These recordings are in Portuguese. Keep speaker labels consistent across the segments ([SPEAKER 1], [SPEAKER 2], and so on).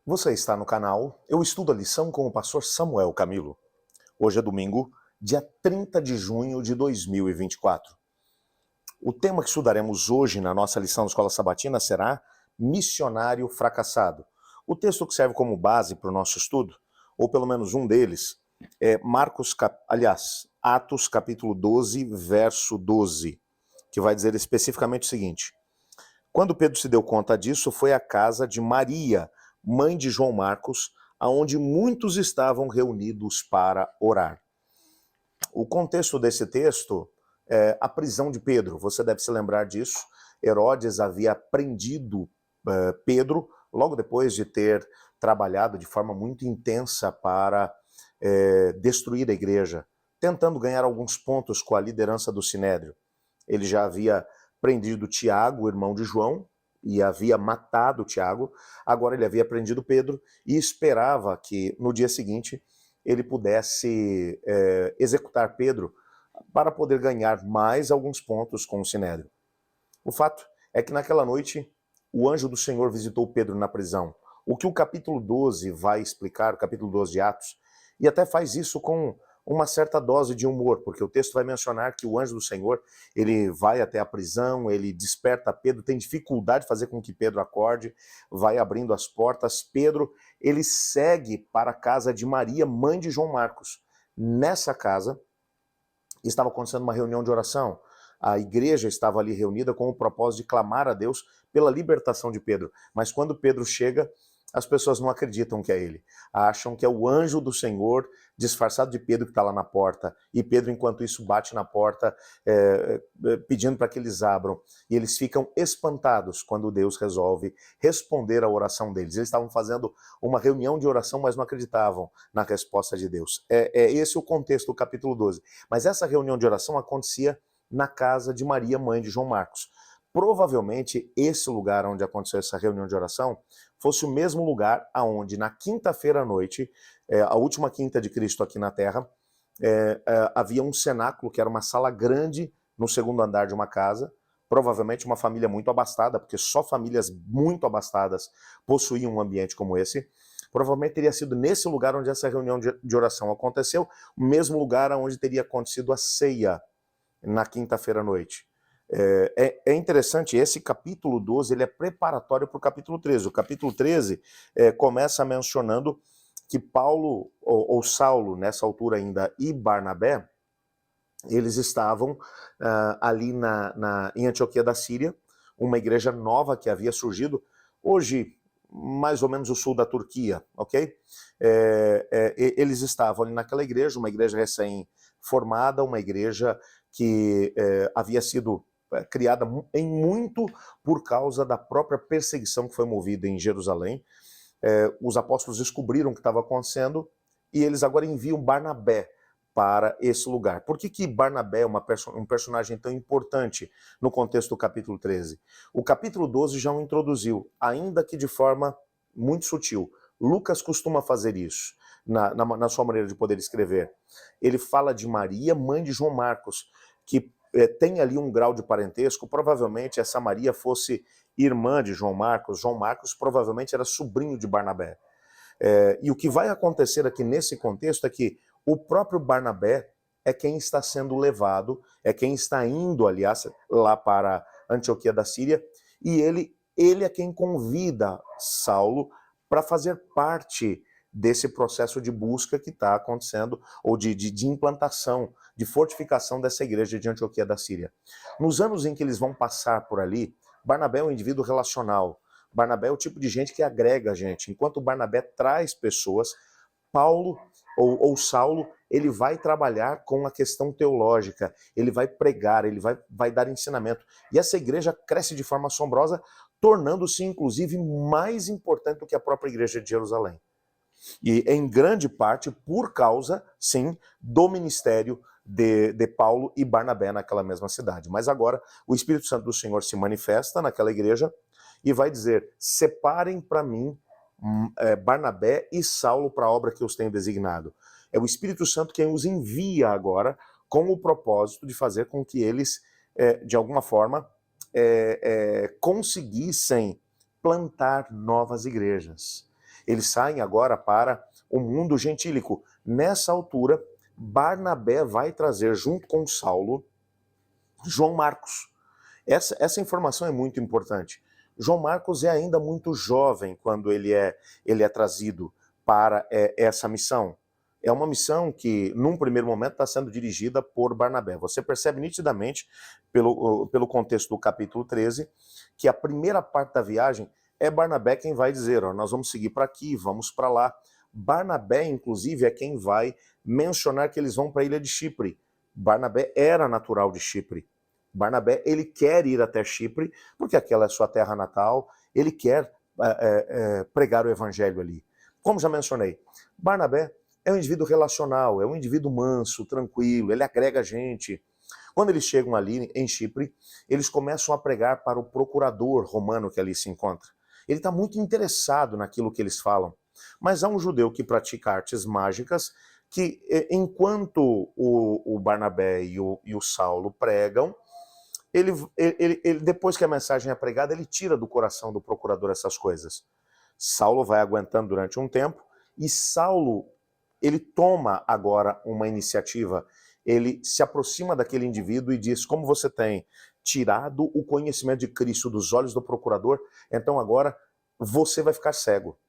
[SPEAKER 1] Você está no canal Eu Estudo a Lição com o pastor Samuel Camilo. Hoje é domingo, dia 30 de junho de 2024. O tema que estudaremos hoje na nossa lição da Escola Sabatina será Missionário Fracassado. O texto que serve como base para o nosso estudo, ou pelo menos um deles, é Atos capítulo 12, verso 12, que vai dizer especificamente o seguinte: quando Pedro se deu conta disso, foi à casa de Maria, mãe de João Marcos, aonde muitos estavam reunidos para orar. O contexto desse texto é a prisão de Pedro. Você deve se lembrar disso. Herodes havia prendido Pedro logo depois de ter trabalhado de forma muito intensa para destruir a igreja, tentando ganhar alguns pontos com a liderança do Sinédrio. Ele já havia prendido Tiago, irmão de João, e havia matado Tiago. Agora ele havia prendido Pedro e esperava que no dia seguinte ele pudesse executar Pedro para poder ganhar mais alguns pontos com o Sinédrio. O fato é que naquela noite o anjo do Senhor visitou Pedro na prisão. O que o capítulo 12 vai explicar, o capítulo 12 de Atos, e até faz isso com uma certa dose de humor, porque o texto vai mencionar que o anjo do Senhor, ele vai até a prisão, ele desperta Pedro, tem dificuldade de fazer com que Pedro acorde, vai abrindo as portas. Pedro, ele segue para a casa de Maria, mãe de João Marcos. Nessa casa estava acontecendo uma reunião de oração. A igreja estava ali reunida com o propósito de clamar a Deus pela libertação de Pedro. Mas quando Pedro chega, as pessoas não acreditam que é ele. Acham que é o anjo do Senhor disfarçado de Pedro que está lá na porta. E Pedro, enquanto isso, bate na porta pedindo para que eles abram. E eles ficam espantados quando Deus resolve responder à oração deles. Eles estavam fazendo uma reunião de oração, mas não acreditavam na resposta de Deus. É esse o contexto do capítulo 12. Mas essa reunião de oração acontecia na casa de Maria, mãe de João Marcos. Provavelmente esse lugar onde aconteceu essa reunião de oração fosse o mesmo lugar aonde na quinta-feira à noite, a última quinta de Cristo aqui na Terra, havia um cenáculo que era uma sala grande no segundo andar de uma casa, provavelmente uma família muito abastada, porque só famílias muito abastadas possuíam um ambiente como esse. Provavelmente teria sido nesse lugar onde essa reunião de oração aconteceu, o mesmo lugar onde teria acontecido a ceia na quinta-feira à noite. É interessante, esse capítulo 12 ele é preparatório para o capítulo 13. O capítulo 13 começa mencionando que Paulo, ou Saulo, nessa altura ainda, e Barnabé, eles estavam ali em Antioquia da Síria, uma igreja nova que havia surgido, hoje mais ou menos o sul da Turquia, ok? Eles estavam ali naquela igreja, uma igreja recém-formada, uma igreja que havia sido criada em muito por causa da própria perseguição que foi movida em Jerusalém. Os apóstolos descobriram o que estava acontecendo e eles agora enviam Barnabé para esse lugar. Por que Barnabé é um personagem tão importante no contexto do capítulo 13? O capítulo 12 já o introduziu, ainda que de forma muito sutil. Lucas costuma fazer isso, na sua maneira de poder escrever. Ele fala de Maria, mãe de João Marcos, que tem ali um grau de parentesco. Provavelmente essa Maria fosse irmã de João Marcos. João Marcos provavelmente era sobrinho de Barnabé. E o que vai acontecer aqui nesse contexto é que o próprio Barnabé é quem está sendo levado, é quem está indo, aliás, lá para Antioquia da Síria, e ele é quem convida Saulo para fazer parte desse processo de busca que está acontecendo, ou de implantação, de fortificação dessa igreja de Antioquia da Síria. Nos anos em que eles vão passar por ali, Barnabé é um indivíduo relacional. Barnabé é o tipo de gente que agrega a gente. Enquanto Barnabé traz pessoas, Paulo ou Saulo, ele vai trabalhar com a questão teológica, ele vai pregar, ele vai dar ensinamento. E essa igreja cresce de forma assombrosa, tornando-se inclusive mais importante do que a própria igreja de Jerusalém. E em grande parte por causa, sim, do ministério de Paulo e Barnabé naquela mesma cidade. Mas agora o Espírito Santo do Senhor se manifesta naquela igreja e vai dizer: separem para mim Barnabé e Saulo para a obra que eu os tenho designado. É o Espírito Santo quem os envia agora com o propósito de fazer com que eles, de alguma forma, conseguissem plantar novas igrejas. Eles saem agora para o mundo gentílico. Nessa altura, Barnabé vai trazer junto com Saulo João Marcos. Essa informação é muito importante. João Marcos é ainda muito jovem quando ele é trazido para essa missão. É uma missão que, num primeiro momento, está sendo dirigida por Barnabé. Você percebe nitidamente, pelo contexto do capítulo 13, que a primeira parte da viagem é Barnabé quem vai dizer, ó, nós vamos seguir para aqui, vamos para lá. Barnabé, inclusive, é quem vai mencionar que eles vão para a ilha de Chipre. Barnabé era natural de Chipre. Barnabé, ele quer ir até Chipre, porque aquela é a sua terra natal, ele quer pregar o evangelho ali. Como já mencionei, Barnabé é um indivíduo relacional, é um indivíduo manso, tranquilo, ele agrega gente. Quando eles chegam ali em Chipre, eles começam a pregar para o procurador romano que ali se encontra. Ele está muito interessado naquilo que eles falam. Mas há um judeu que pratica artes mágicas que, enquanto o Barnabé e o Saulo pregam, ele, depois que a mensagem é pregada, ele tira do coração do procurador essas coisas. Saulo vai aguentando durante um tempo e Saulo, ele toma agora uma iniciativa. Ele se aproxima daquele indivíduo e diz, como você tem tirado o conhecimento de Cristo dos olhos do procurador, então agora você vai ficar cego.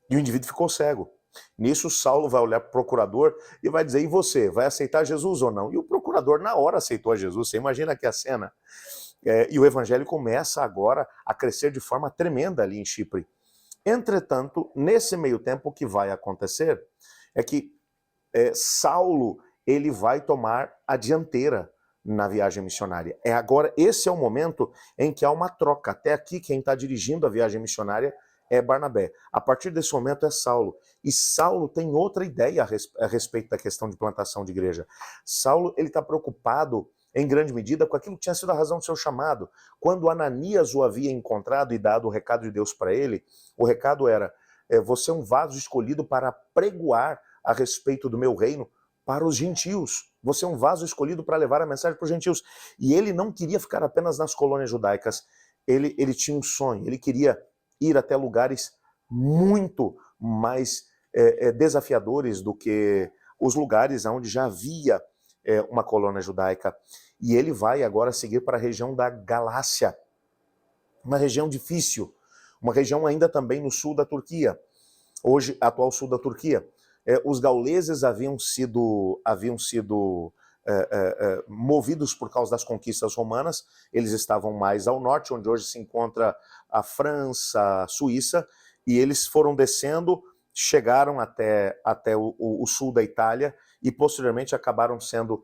[SPEAKER 1] E o indivíduo ficou cego. Nisso, Saulo vai olhar para o procurador e vai dizer, e você, vai aceitar Jesus ou não? E o procurador na hora aceitou a Jesus, você imagina aqui a cena. E o evangelho começa agora a crescer de forma tremenda ali em Chipre. Entretanto, nesse meio tempo, o que vai acontecer é que Saulo, ele vai tomar a dianteira na viagem missionária. Agora, esse é o momento em que há uma troca. Até aqui, quem está dirigindo a viagem missionária é Barnabé. A partir desse momento é Saulo. E Saulo tem outra ideia a respeito da questão de plantação de igreja. Saulo, ele está preocupado, em grande medida, com aquilo que tinha sido a razão do seu chamado. Quando Ananias o havia encontrado e dado o recado de Deus para ele, o recado era, você é um vaso escolhido para pregoar a respeito do meu reino para os gentios. Você é um vaso escolhido para levar a mensagem para os gentios. E ele não queria ficar apenas nas colônias judaicas. Ele tinha um sonho, ele queria ir até lugares muito mais desafiadores do que os lugares onde já havia uma colônia judaica. E ele vai agora seguir para a região da Galácia, uma região difícil, uma região ainda também no sul da Turquia, hoje atual sul da Turquia. Os gauleses haviam sido movidos por causa das conquistas romanas, eles estavam mais ao norte, onde hoje se encontra a França, a Suíça, e eles foram descendo, chegaram até o sul da Itália e posteriormente acabaram sendo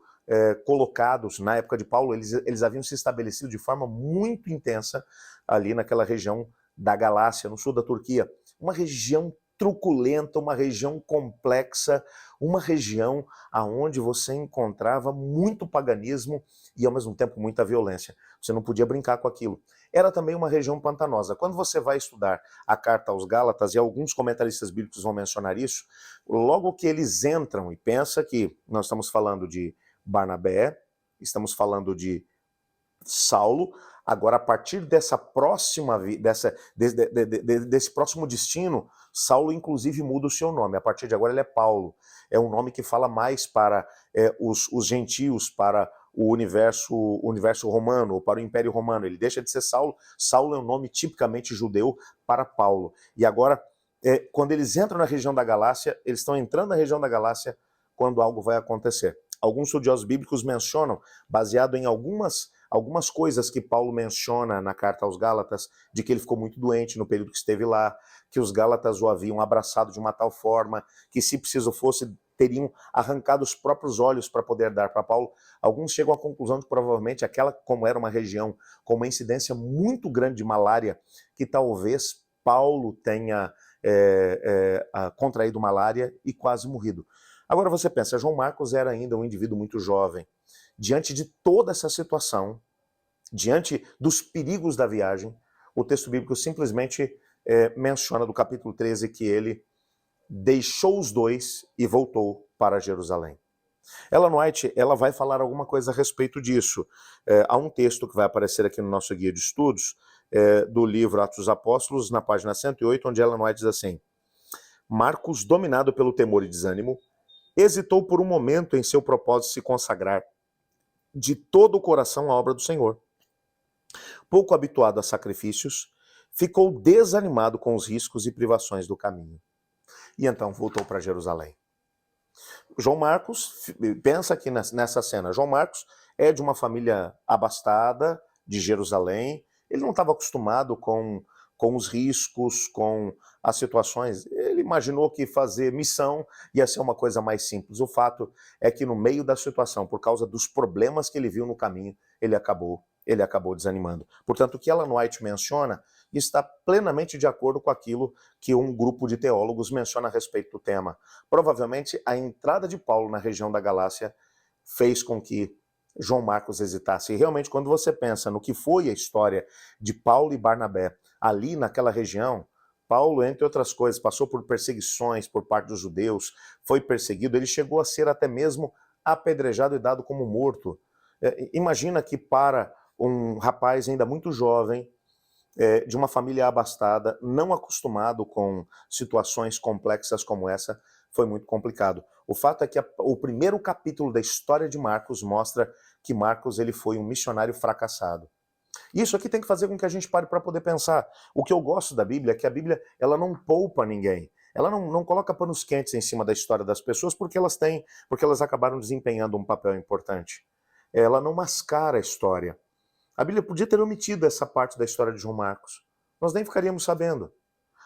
[SPEAKER 1] colocados, na época de Paulo, eles haviam se estabelecido de forma muito intensa ali naquela região da Galácia, no sul da Turquia, uma região truculenta, uma região complexa, uma região aonde você encontrava muito paganismo e ao mesmo tempo muita violência. Você não podia brincar com aquilo. Era também uma região pantanosa. Quando você vai estudar a carta aos Gálatas, e alguns comentaristas bíblicos vão mencionar isso, logo que eles entram e pensa que nós estamos falando de Barnabé, estamos falando de Saulo, agora a partir dessa próxima, desse próximo destino, Saulo inclusive muda o seu nome, a partir de agora ele é Paulo, é um nome que fala mais para os gentios, para o universo romano, ou para o Império Romano, ele deixa de ser Saulo, Saulo é um nome tipicamente judeu para Paulo, e agora quando eles entram na região da Galácia, eles estão entrando na região da Galácia quando algo vai acontecer. Alguns estudiosos bíblicos mencionam, baseado em algumas coisas que Paulo menciona na carta aos Gálatas, de que ele ficou muito doente no período que esteve lá, que os Gálatas o haviam abraçado de uma tal forma, que se preciso fosse, teriam arrancado os próprios olhos para poder dar para Paulo. Alguns chegam à conclusão de que provavelmente aquela, como era uma região com uma incidência muito grande de malária, que talvez Paulo tenha contraído malária e quase morrido. Agora você pensa, João Marcos era ainda um indivíduo muito jovem. Diante de toda essa situação, diante dos perigos da viagem, o texto bíblico simplesmente menciona do capítulo 13 que ele deixou os dois e voltou para Jerusalém. Ellen White, ela vai falar alguma coisa a respeito disso. Há um texto que vai aparecer aqui no nosso guia de estudos, do livro Atos dos Apóstolos, na página 108, onde Ellen White diz assim: Marcos, dominado pelo temor e desânimo, hesitou por um momento em seu propósito de se consagrar de todo o coração à obra do Senhor. Pouco habituado a sacrifícios, ficou desanimado com os riscos e privações do caminho. E então voltou para Jerusalém. João Marcos, pensa aqui nessa cena, João Marcos é de uma família abastada de Jerusalém, ele não estava acostumado com os riscos, com as situações, ele imaginou que fazer missão ia ser uma coisa mais simples. O fato é que no meio da situação, por causa dos problemas que ele viu no caminho, ele acabou desanimando. Portanto, o que Ellen White menciona está plenamente de acordo com aquilo que um grupo de teólogos menciona a respeito do tema. Provavelmente, a entrada de Paulo na região da Galácia fez com que João Marcos hesitasse. E realmente, quando você pensa no que foi a história de Paulo e Barnabé ali naquela região, Paulo, entre outras coisas, passou por perseguições por parte dos judeus, foi perseguido, ele chegou a ser até mesmo apedrejado e dado como morto. Imagina que para um rapaz ainda muito jovem, de uma família abastada, não acostumado com situações complexas como essa, foi muito complicado. O fato é que o primeiro capítulo da história de Marcos mostra que Marcos ele foi um missionário fracassado. Isso aqui tem que fazer com que a gente pare para poder pensar. O que eu gosto da Bíblia é que a Bíblia ela não poupa ninguém. Ela não coloca panos quentes em cima da história das pessoas porque elas acabaram desempenhando um papel importante. Ela não mascara a história. A Bíblia podia ter omitido essa parte da história de João Marcos. Nós nem ficaríamos sabendo.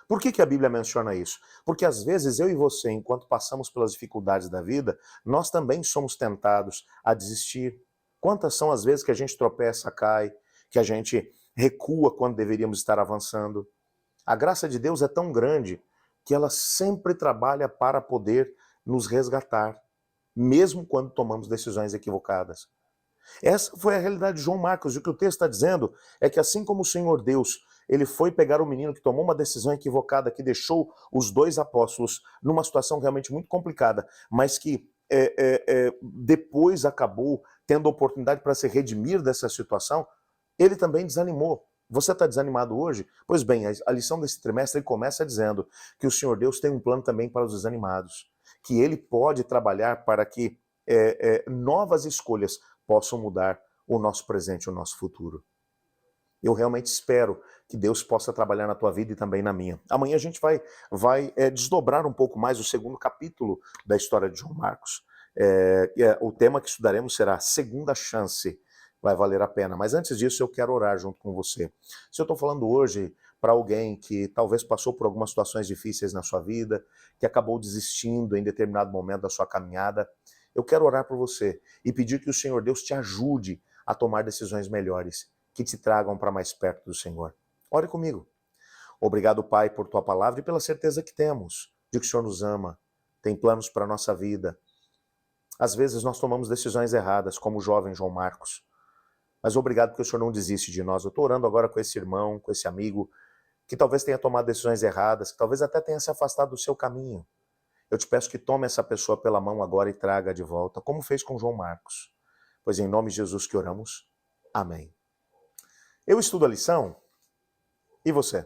[SPEAKER 1] Por que a Bíblia menciona isso? Porque às vezes eu e você, enquanto passamos pelas dificuldades da vida, nós também somos tentados a desistir. Quantas são as vezes que a gente tropeça, cai, que a gente recua quando deveríamos estar avançando? A graça de Deus é tão grande que ela sempre trabalha para poder nos resgatar, mesmo quando tomamos decisões equivocadas. Essa foi a realidade de João Marcos. E o que o texto está dizendo é que assim como o Senhor Deus, ele foi pegar o menino que tomou uma decisão equivocada, que deixou os dois apóstolos numa situação realmente muito complicada, mas que depois acabou tendo a oportunidade para se redimir dessa situação, ele também desanimou. Você está desanimado hoje? Pois bem, a lição desse trimestre começa dizendo que o Senhor Deus tem um plano também para os desanimados, que ele pode trabalhar para que novas escolhas possam mudar o nosso presente e o nosso futuro. Eu realmente espero que Deus possa trabalhar na tua vida e também na minha. Amanhã a gente vai desdobrar um pouco mais o segundo capítulo da história de João Marcos. O tema que estudaremos será Segunda Chance. Vai valer a pena. Mas antes disso, eu quero orar junto com você. Se eu estou falando hoje para alguém que talvez passou por algumas situações difíceis na sua vida, que acabou desistindo em determinado momento da sua caminhada, eu quero orar por você e pedir que o Senhor Deus te ajude a tomar decisões melhores, que te tragam para mais perto do Senhor. Ore comigo. Obrigado, Pai, por tua palavra e pela certeza que temos de que o Senhor nos ama, tem planos para a nossa vida. Às vezes nós tomamos decisões erradas, como o jovem João Marcos. Mas obrigado porque o Senhor não desiste de nós. Eu estou orando agora com esse irmão, com esse amigo, que talvez tenha tomado decisões erradas, que talvez até tenha se afastado do seu caminho. Eu te peço que tome essa pessoa pela mão agora e traga de volta, como fez com João Marcos. Pois em nome de Jesus que oramos. Amém. Eu estudo a lição. E você?